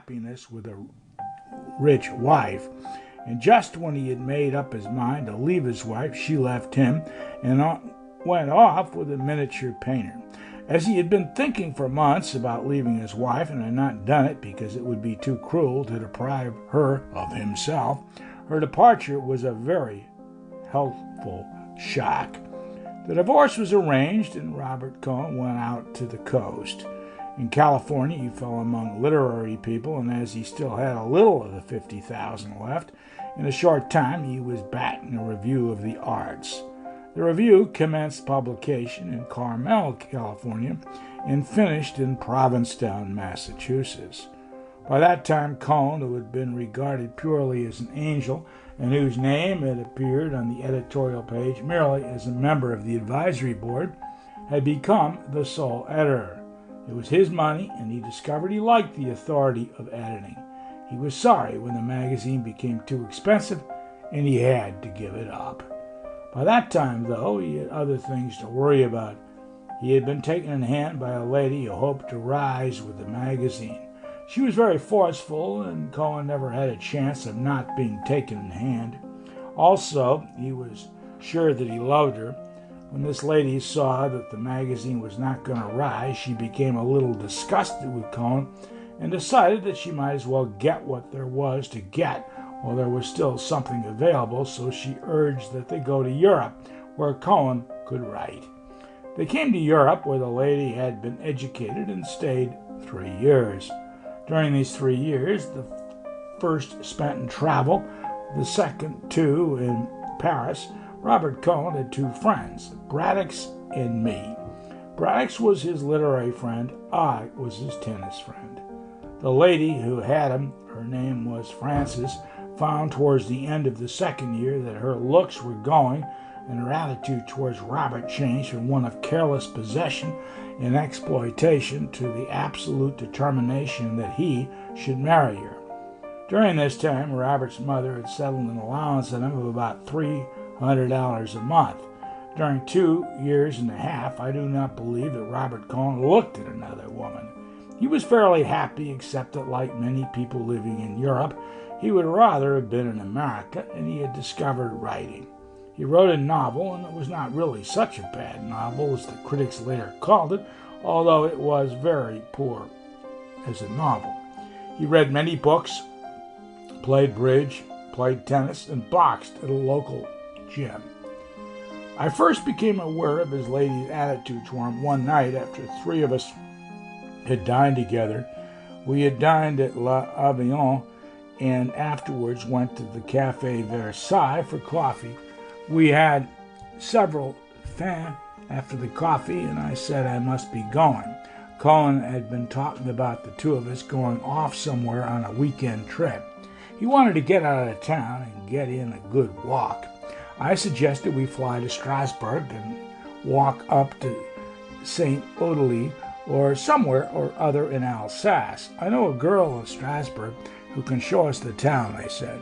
happiness with a rich wife. And just when he had made up his mind to leave his wife, she left him and went off with a miniature painter. As he had been thinking for months about leaving his wife and had not done it because it would be too cruel to deprive her of himself, her departure was a very healthful shock. The divorce was arranged, and Robert Cohen went out to the coast. In California, he fell among literary people, and as he still had a little of the 50,000 left, in a short time he was backing a review of the arts. The review commenced publication in Carmel, California, and finished in Provincetown, Massachusetts. By that time, Cohen, who had been regarded purely as an angel and whose name had appeared on the editorial page merely as a member of the advisory board, had become the sole editor. It was his money, and he discovered he liked the authority of editing. He was sorry when the magazine became too expensive, and he had to give it up. By that time, though, he had other things to worry about. He had been taken in hand by a lady who hoped to rise with the magazine. She was very forceful, and Cohen never had a chance of not being taken in hand. Also, he was sure that he loved her. When this lady saw that the magazine was not going to rise, she became a little disgusted with Cohen and decided that she might as well get what there was to get while there was still something available, so she urged that they go to Europe, where Cohen could write. They came to Europe, where the lady had been educated, and stayed 3 years. During these 3 years, the first spent in travel, the second 2 in Paris, Robert Cohen had 2 friends, Braddock's and me. Braddock's was his literary friend, I was his tennis friend. The lady who had him, her name was Frances, found towards the end of the second year that her looks were going, and her attitude towards Robert changed from one of careless possession and exploitation to the absolute determination that he should marry her. During this time, Robert's mother had settled an allowance on him of about $300 a month. During 2 years and a half, I do not believe that Robert Cohen looked at another woman. He was fairly happy, except that, like many people living in Europe, he would rather have been in America, and he had discovered writing. He wrote a novel, and it was not really such a bad novel as the critics later called it, although it was very poor as a novel. He read many books, played bridge, played tennis, and boxed at a local gym. I first became aware of his lady's attitude toward him one night after 3 of us had dined together. We had dined at l'Avion and afterwards went to the Café Versailles for coffee. We had several fins after the coffee, and I said I must be going. Cohen had been talking about the 2 of us going off somewhere on a weekend trip. He wanted to get out of town and get in a good walk. I suggested we fly to Strasbourg and walk up to St. Odelie or somewhere or other in Alsace. I know a girl in Strasbourg who can show us the town, I said.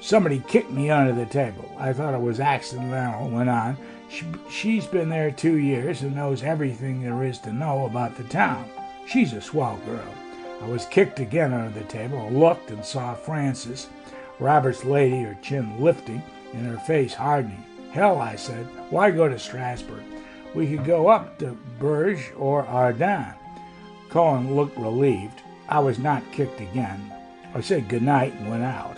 Somebody kicked me under the table. I thought it was accidental, went on. She's been there 2 years and knows everything there is to know about the town. She's a swell girl. I was kicked again under the table, looked and saw Frances, Robert's lady, her chin lifting and her face hardening. Hell, I said, why go to Strasbourg? We could go up to Bourges or Ardennes. Cohen looked relieved. I was not kicked again. I said goodnight and went out.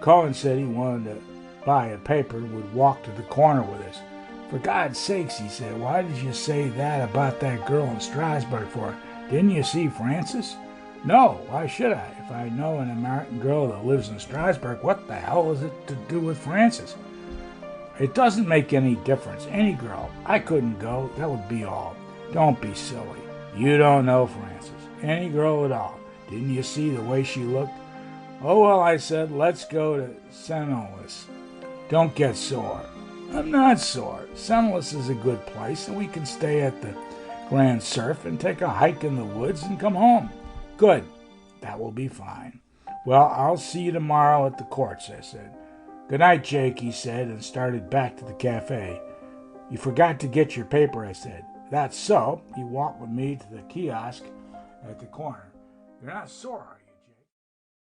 Cohen said he wanted to buy a paper and would walk to the corner with us. For God's sakes, he said, why did you say that about that girl in Strasbourg for? Didn't you see Frances? No, why should I? If I know an American girl that lives in Strasbourg, what the hell is it to do with Frances? It doesn't make any difference. Any girl. I couldn't go. That would be all. Don't be silly. You don't know Frances. Any girl at all. Didn't you see the way she looked? Oh, well, I said, let's go to Senlis. Don't get sore. I'm not sore. Senlis is a good place, and we can stay at the Grand Surf and take a hike in the woods and come home. Good. That will be fine. Well, I'll see you tomorrow at the courts, I said. Good night, Jake, he said, and started back to the cafe. You forgot to get your paper, I said. That's so. He walked with me to the kiosk at the corner. You're not sore, are you?